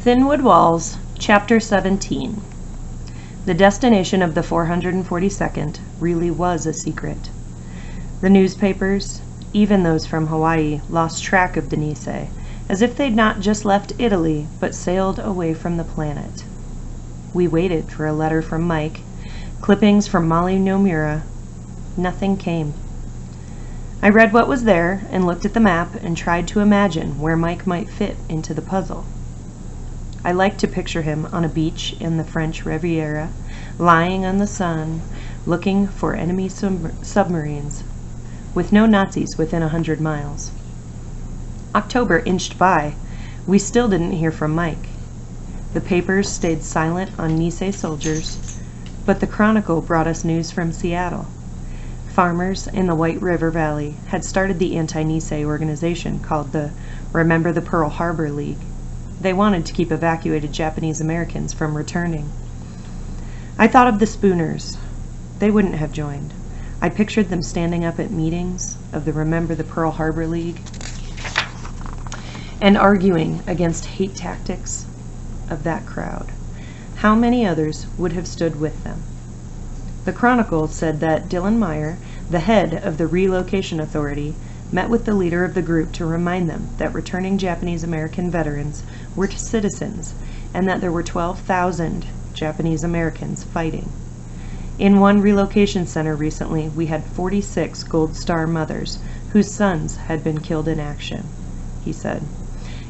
Thinwood Walls, Chapter 17. The destination of the 442nd really was a secret. The newspapers, even those from Hawaii, lost track of the Nisei, as if they'd not just left Italy, but sailed away from the planet. We waited for a letter from Mike, clippings from Molly Nomura. Nothing came. I read what was there and looked at the map and tried to imagine where Mike might fit into the puzzle. I liked to picture him on a beach in the French Riviera, lying on the sun, looking for enemy submarines, with no Nazis within 100 miles. October inched by. We still didn't hear from Mike. The papers stayed silent on Nisei soldiers, but the Chronicle brought us news from Seattle. Farmers in the White River Valley had started the anti-Nisei organization called the Remember the Pearl Harbor League. They wanted to keep evacuated Japanese Americans from returning. I thought of the Spooners. They wouldn't have joined. I pictured them standing up at meetings of the Remember the Pearl Harbor League and arguing against hate tactics of that crowd. How many others would have stood with them? The Chronicle said that Dylan Meyer, the head of the Relocation Authority, met with the leader of the group to remind them that returning Japanese American veterans were citizens and that there were 12,000 Japanese Americans fighting. In one relocation center recently, we had 46 Gold Star mothers whose sons had been killed in action, he said.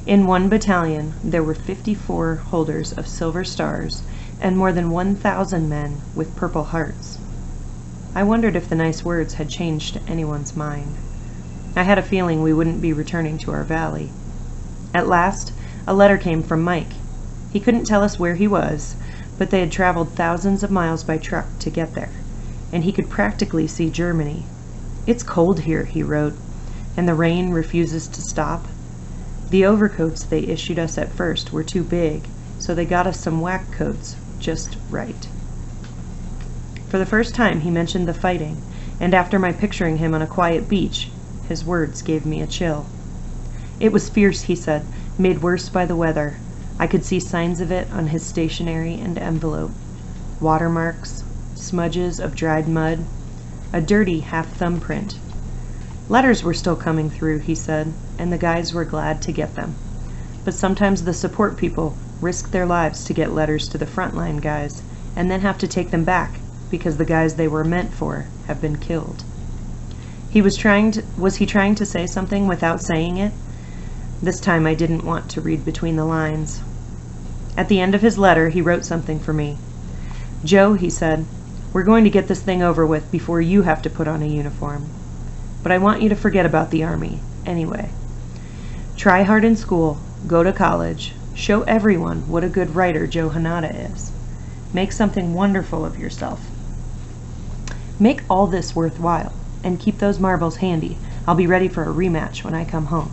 In one battalion, there were 54 holders of Silver Stars and more than 1,000 men with Purple Hearts. I wondered if the nice words had changed anyone's mind. I had a feeling we wouldn't be returning to our valley. At last, a letter came from Mike. He couldn't tell us where he was, but they had traveled thousands of miles by truck to get there, and he could practically see Germany. "It's cold here," he wrote, "and the rain refuses to stop. The overcoats they issued us at first were too big, so they got us some whack coats just right." For the first time he mentioned the fighting, and after my picturing him on a quiet beach, his words gave me a chill. It was fierce, he said, made worse by the weather. I could see signs of it on his stationery and envelope. Watermarks, smudges of dried mud, a dirty half thumbprint. Letters were still coming through, he said, and the guys were glad to get them. But sometimes the support people risk their lives to get letters to the frontline guys, and then have to take them back because the guys they were meant for have been killed. Was he trying to say something without saying it? This time I didn't want to read between the lines. At the end of his letter, he wrote something for me. "Joe," he said, "we're going to get this thing over with before you have to put on a uniform. But I want you to forget about the Army, anyway. Try hard in school, go to college, show everyone what a good writer Joe Hanada is. Make something wonderful of yourself. Make all this worthwhile, and keep those marbles handy. I'll be ready for a rematch when I come home."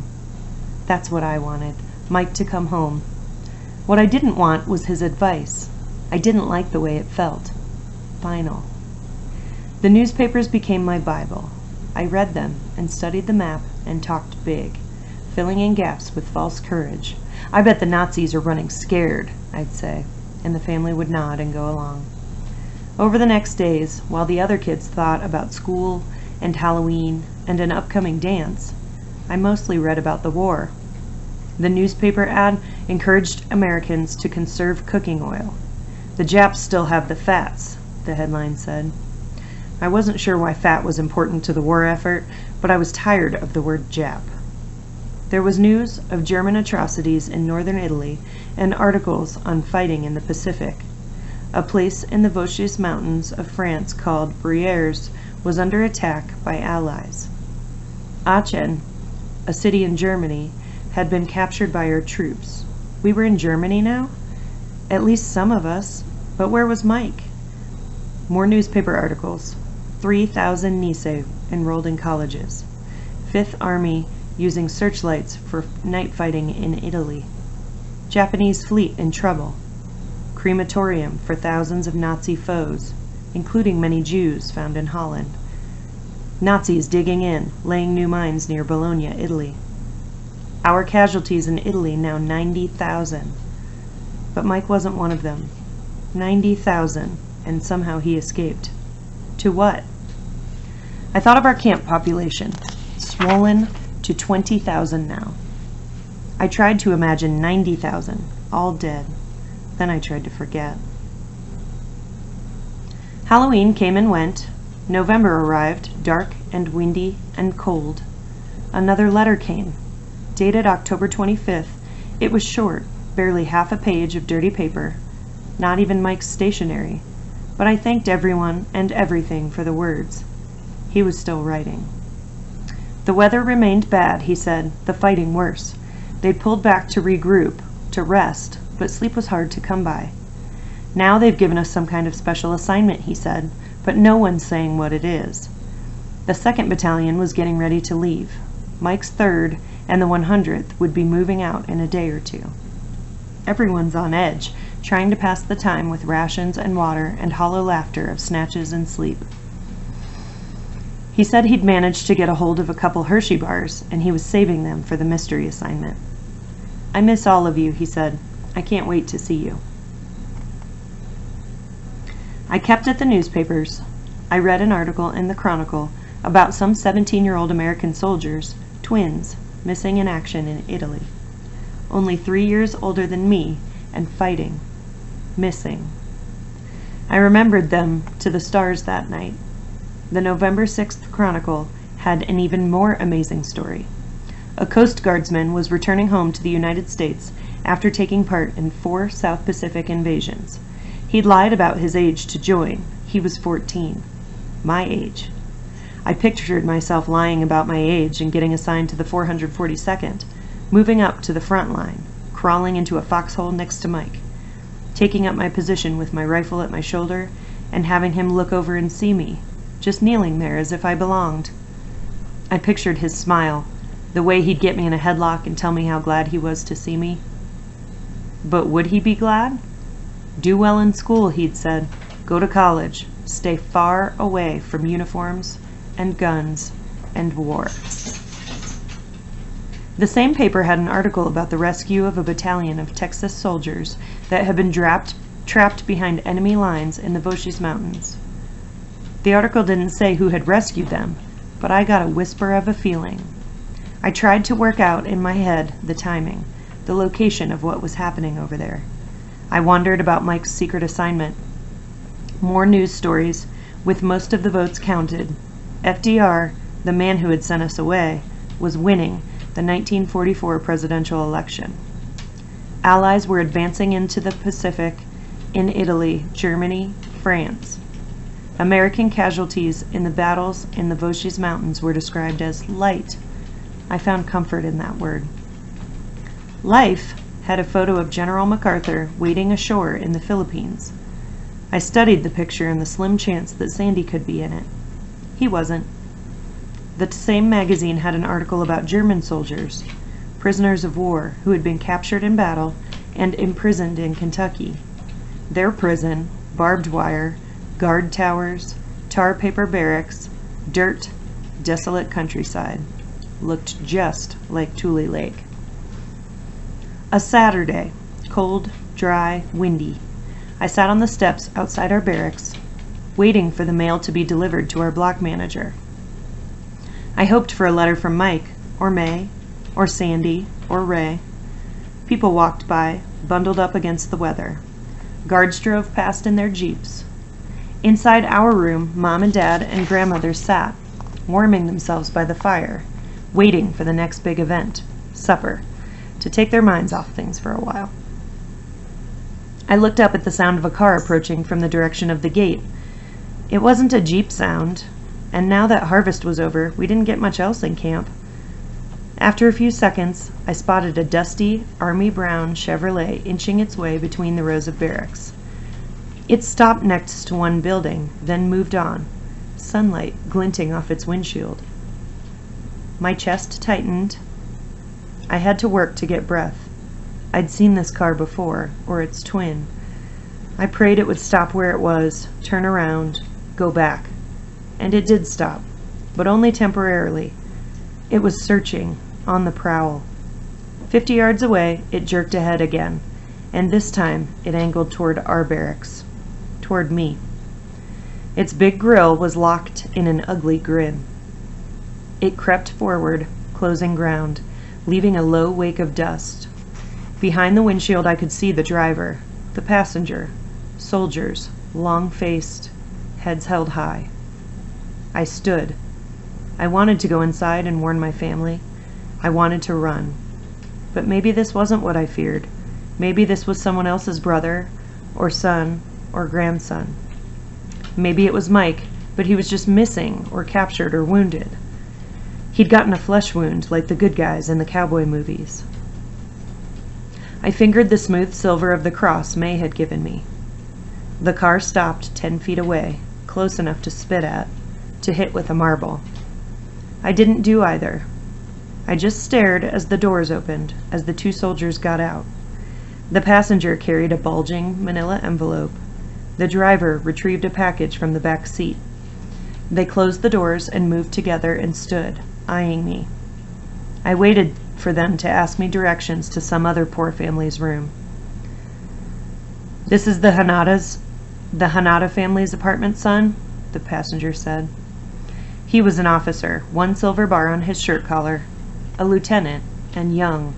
That's what I wanted, Mike to come home. What I didn't want was his advice. I didn't like the way it felt. Final. The newspapers became my Bible. I read them and studied the map and talked big, filling in gaps with false courage. "I bet the Nazis are running scared," I'd say, and the family would nod and go along. Over the next days, while the other kids thought about school and Halloween and an upcoming dance, I mostly read about the war. The newspaper ad encouraged Americans to conserve cooking oil. "The Japs still have the fats," the headline said. I wasn't sure why fat was important to the war effort, but I was tired of the word Jap. There was news of German atrocities in northern Italy and articles on fighting in the Pacific. A place in the Vosges Mountains of France called Brières was under attack by Allies. Aachen, a city in Germany, had been captured by our troops. We were in Germany now? At least some of us. But where was Mike? More newspaper articles. 3,000 Nisei enrolled in colleges. Fifth Army using searchlights for night fighting in Italy. Japanese fleet in trouble. Crematorium for thousands of Nazi foes, including many Jews found in Holland. Nazis digging in, laying new mines near Bologna, Italy. Our casualties in Italy now 90,000. but Mike wasn't one of them. 90,000, and somehow he escaped. To what? I thought of our camp population, swollen to 20,000 now. I tried to imagine 90,000, all dead. Then I tried to forget. Halloween came and went. November arrived, dark and windy and cold. Another letter came. Dated October 25th, it was short, barely half a page of dirty paper, not even Mike's stationery, but I thanked everyone and everything for the words. He was still writing. The weather remained bad, he said, the fighting worse. They'd pulled back to regroup, to rest, but sleep was hard to come by. Now they've given us some kind of special assignment, he said, but no one's saying what it is. The 2nd Battalion was getting ready to leave. Mike's 3rd and the 100th would be moving out in a day or two. Everyone's on edge, trying to pass the time with rations and water and hollow laughter of snatches and sleep. He said he'd managed to get a hold of a couple Hershey bars, and he was saving them for the mystery assignment. I miss all of you, he said. I can't wait to see you. I kept at the newspapers. I read an article in the Chronicle about some 17-year-old American soldiers, twins, missing in action in Italy. Only 3 years older than me and fighting. Missing. I remembered them to the stars that night. The November 6th Chronicle had an even more amazing story. A Coast Guardsman was returning home to the United States after taking part in 4 South Pacific invasions. He'd lied about his age to join. He was 14. My age. I pictured myself lying about my age and getting assigned to the 442nd, moving up to the front line, crawling into a foxhole next to Mike, taking up my position with my rifle at my shoulder, and having him look over and see me, just kneeling there as if I belonged. I pictured his smile, the way he'd get me in a headlock and tell me how glad he was to see me. But would he be glad? Do well in school, he'd said. Go to college. Stay far away from uniforms and guns and war. The same paper had an article about the rescue of a battalion of Texas soldiers that had been trapped behind enemy lines in the Vosges Mountains. The article didn't say who had rescued them, but I got a whisper of a feeling. I tried to work out in my head the timing, the location of what was happening over there. I wondered about Mike's secret assignment. More news stories, with most of the votes counted. FDR, the man who had sent us away, was winning the 1944 presidential election. Allies were advancing into the Pacific, in Italy, Germany, France. American casualties in the battles in the Vosges Mountains were described as light. I found comfort in that word. Life had a photo of General MacArthur wading ashore in the Philippines. I studied the picture and the slim chance that Sandy could be in it. He wasn't. The same magazine had an article about German soldiers, prisoners of war, who had been captured in battle and imprisoned in Kentucky. Their prison, barbed wire, guard towers, tar paper barracks, dirt, desolate countryside, looked just like Tule Lake. A Saturday, cold, dry, windy. I sat on the steps outside our barracks, waiting for the mail to be delivered to our block manager. I hoped for a letter from Mike, or May, or Sandy, or Ray. People walked by, bundled up against the weather. Guards drove past in their jeeps. Inside our room, Mom and Dad and Grandmother sat, warming themselves by the fire, waiting for the next big event, supper, to take their minds off things for a while. I looked up at the sound of a car approaching from the direction of the gate. It wasn't a jeep sound, and now that harvest was over, we didn't get much else in camp. After a few seconds, I spotted a dusty, army brown Chevrolet inching its way between the rows of barracks. It stopped next to one building, then moved on, sunlight glinting off its windshield. My chest tightened. I had to work to get breath. I'd seen this car before, or its twin. I prayed it would stop where it was, turn around, go back. And it did stop, but only temporarily. It was searching, on the prowl. 50 yards away, it jerked ahead again, and this time it angled toward our barracks, toward me. Its big grill was locked in an ugly grin. It crept forward, closing ground, leaving a low wake of dust. Behind the windshield I could see the driver, the passenger, soldiers, long-faced, heads held high. I stood. I wanted to go inside and warn my family. I wanted to run. But maybe this wasn't what I feared. Maybe this was someone else's brother, or son, or grandson. Maybe it was Mike, but he was just missing, or captured, or wounded. He'd gotten a flesh wound like the good guys in the cowboy movies. I fingered the smooth silver of the cross May had given me. The car stopped 10 feet away, close enough to spit at, to hit with a marble. I didn't do either. I just stared as the doors opened, as the 2 soldiers got out. The passenger carried a bulging manila envelope. The driver retrieved a package from the back seat. They closed the doors and moved together and stood, eyeing me. I waited for them to ask me directions to some other poor family's room. "This is the Hanada family's apartment, son," the passenger said. He was an officer, 1 silver bar on his shirt collar, a lieutenant, and young.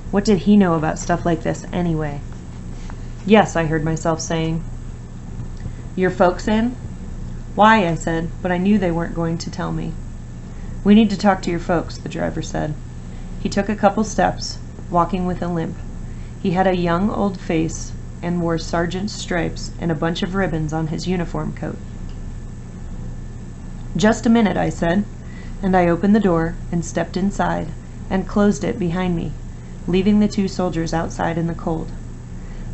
What did he know about stuff like this anyway? "Yes," I heard myself saying. "Your folks in?" "Why?" I said, but I knew they weren't going to tell me. "We need to talk to your folks," the driver said. He took a couple steps, walking with a limp. He had a young old face and wore sergeant's stripes and a bunch of ribbons on his uniform coat. "Just a minute," I said, and I opened the door and stepped inside and closed it behind me, leaving the 2 soldiers outside in the cold.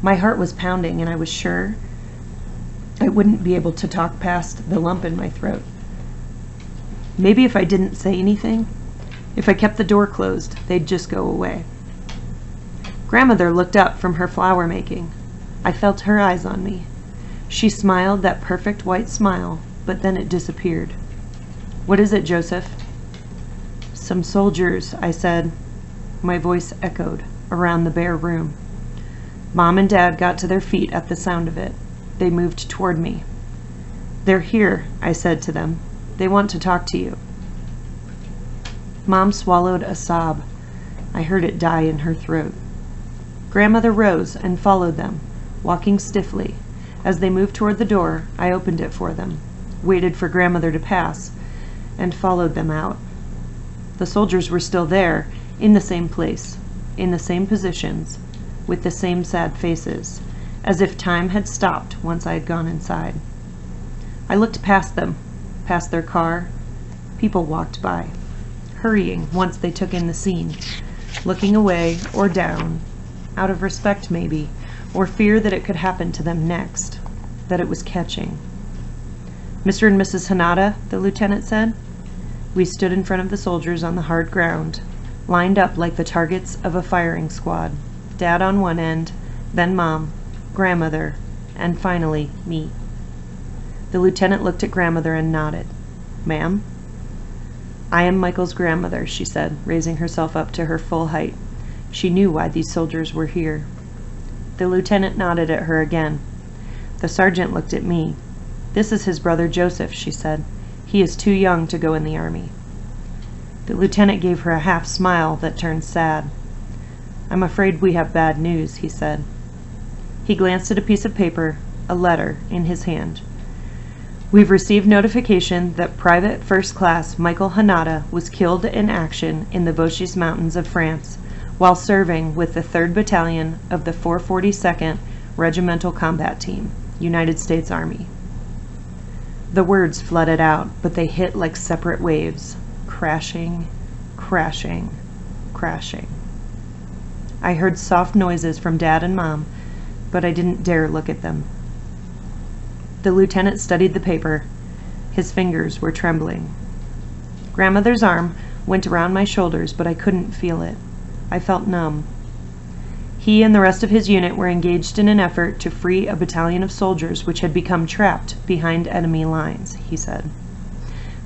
My heart was pounding, and I was sure I wouldn't be able to talk past the lump in my throat. Maybe if I didn't say anything, if I kept the door closed, they'd just go away. Grandmother looked up from her flower making. I felt her eyes on me. She smiled that perfect white smile, but then it disappeared. "What is it, Joseph?" "Some soldiers," I said. My voice echoed around the bare room. Mom and Dad got to their feet at the sound of it. They moved toward me. "They're here," I said to them. "They want to talk to you." Mom swallowed a sob. I heard it die in her throat. Grandmother rose and followed them, walking stiffly. As they moved toward the door, I opened it for them, waited for Grandmother to pass, and followed them out. The soldiers were still there, in the same place, in the same positions, with the same sad faces, as if time had stopped once I had gone inside. I looked past them, past their car. People walked by, hurrying once they took in the scene, looking away or down, out of respect maybe, or fear that it could happen to them next, that it was catching. "Mr. and Mrs. Hanada," the lieutenant said. We stood in front of the soldiers on the hard ground, lined up like the targets of a firing squad, Dad on one end, then Mom, Grandmother, and finally me. The lieutenant looked at Grandmother and nodded. "Ma'am?" "I am Michael's grandmother," she said, raising herself up to her full height. She knew why these soldiers were here. The lieutenant nodded at her again. The sergeant looked at me. "This is his brother Joseph," she said. "He is too young to go in the army." The lieutenant gave her a half smile that turned sad. "I'm afraid we have bad news," he said. He glanced at a piece of paper, a letter, in his hand. "We've received notification that Private First Class Michael Hanada was killed in action in the Vosges Mountains of France while serving with the 3rd Battalion of the 442nd Regimental Combat Team, United States Army." The words flooded out, but they hit like separate waves, crashing, crashing, crashing. I heard soft noises from Dad and Mom, but I didn't dare look at them. The lieutenant studied the paper. His fingers were trembling. Grandmother's arm went around my shoulders, but I couldn't feel it. I felt numb. He and the rest of his unit were engaged in an effort to free a battalion of soldiers which had become trapped behind enemy lines, he said.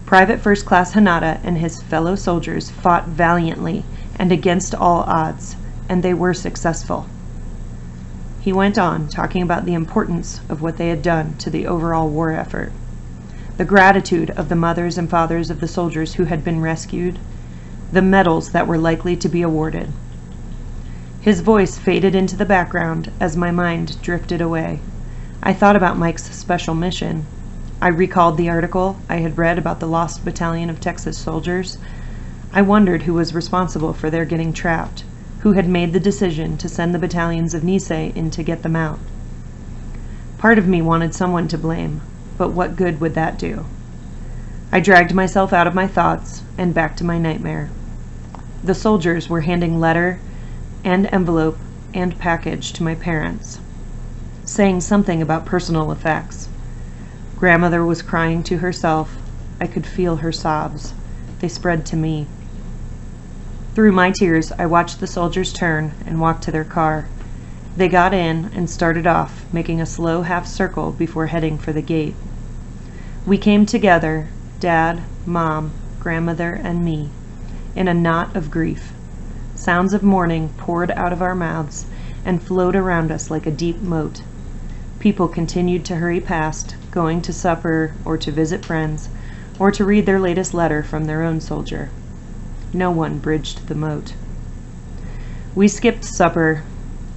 Private First Class Hanada and his fellow soldiers fought valiantly and against all odds, and they were successful. He went on, talking about the importance of what they had done to the overall war effort, the gratitude of the mothers and fathers of the soldiers who had been rescued, the medals that were likely to be awarded. His voice faded into the background as my mind drifted away. I thought about Mike's special mission. I recalled the article I had read about the lost battalion of Texas soldiers. I wondered who was responsible for their getting trapped, who had made the decision to send the battalions of Nisei in to get them out. Part of me wanted someone to blame, but what good would that do? I dragged myself out of my thoughts and back to my nightmare. The soldiers were handing letter and envelope and package to my parents, saying something about personal effects. Grandmother was crying to herself. I could feel her sobs. They spread to me. Through my tears, I watched the soldiers turn and walk to their car. They got in and started off, making a slow half circle before heading for the gate. We came together, Dad, Mom, Grandmother, and me, in a knot of grief. Sounds of mourning poured out of our mouths and flowed around us like a deep moat. People continued to hurry past, going to supper or to visit friends, or to read their latest letter from their own soldier. No one bridged the moat. We skipped supper.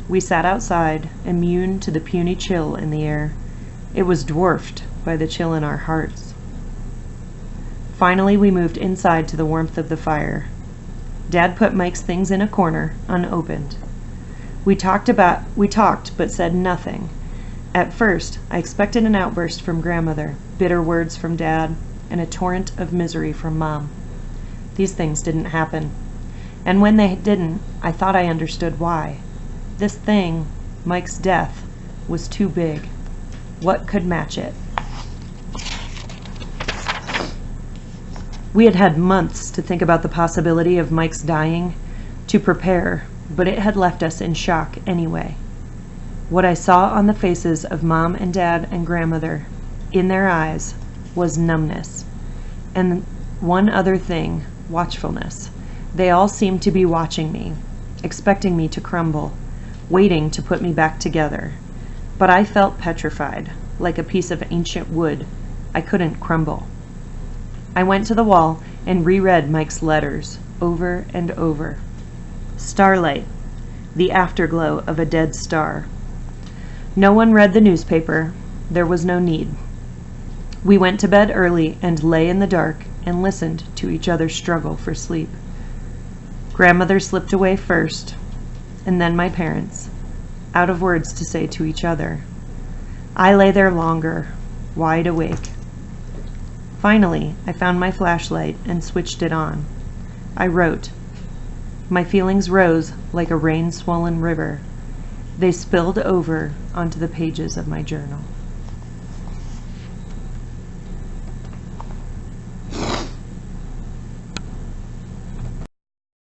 We sat outside, immune to the puny chill in the air. It was dwarfed by the chill in our hearts. Finally, we moved inside to the warmth of the fire. Dad put Mike's things in a corner, unopened. We talked but said nothing. At first, I expected an outburst from Grandmother, bitter words from Dad, and a torrent of misery from Mom. These things didn't happen. And when they didn't, I thought I understood why. This thing, Mike's death, was too big. What could match it? We had had months to think about the possibility of Mike's dying, to prepare, but it had left us in shock anyway. What I saw on the faces of Mom and Dad and Grandmother, in their eyes, was numbness. And one other thing, watchfulness. They all seemed to be watching me, expecting me to crumble, waiting to put me back together. But I felt petrified, like a piece of ancient wood. I couldn't crumble. I went to the wall and reread Mike's letters over and over. Starlight, the afterglow of a dead star. No one read the newspaper. There was no need. We went to bed early and lay in the dark and listened to each other's struggle for sleep. Grandmother slipped away first, and then my parents, out of words to say to each other. I lay there longer, wide awake. Finally, I found my flashlight and switched it on. I wrote. My feelings rose like a rain-swollen river. They spilled over onto the pages of my journal.